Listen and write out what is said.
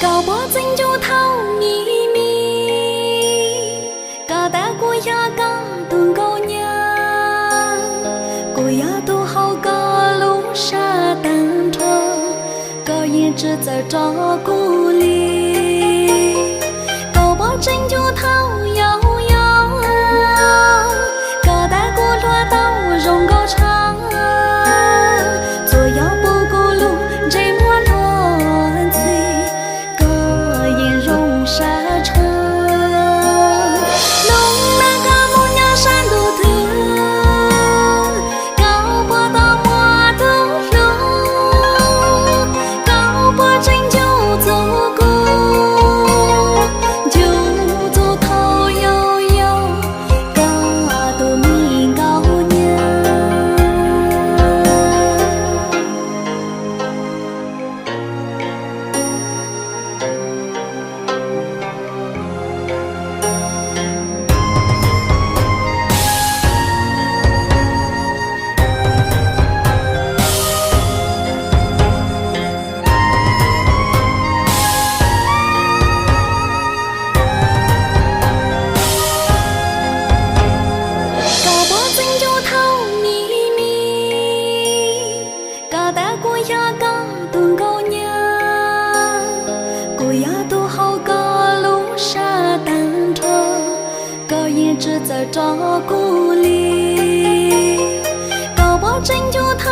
高坡真就透秘密，高大过呀高东高娘，过呀都好高路沙单车，高颜值在照顾里，高坡真就透摇摇，高大过落到容高长，左摇不过路这么乱脆。沙城，弄那个木娘山都疼，高坡到马都路，高坡真就走过，就走头摇摇，高都米高娘。呀高东高娘，过呀都好高路沙单车，高颜值在照顾里，高坡真就透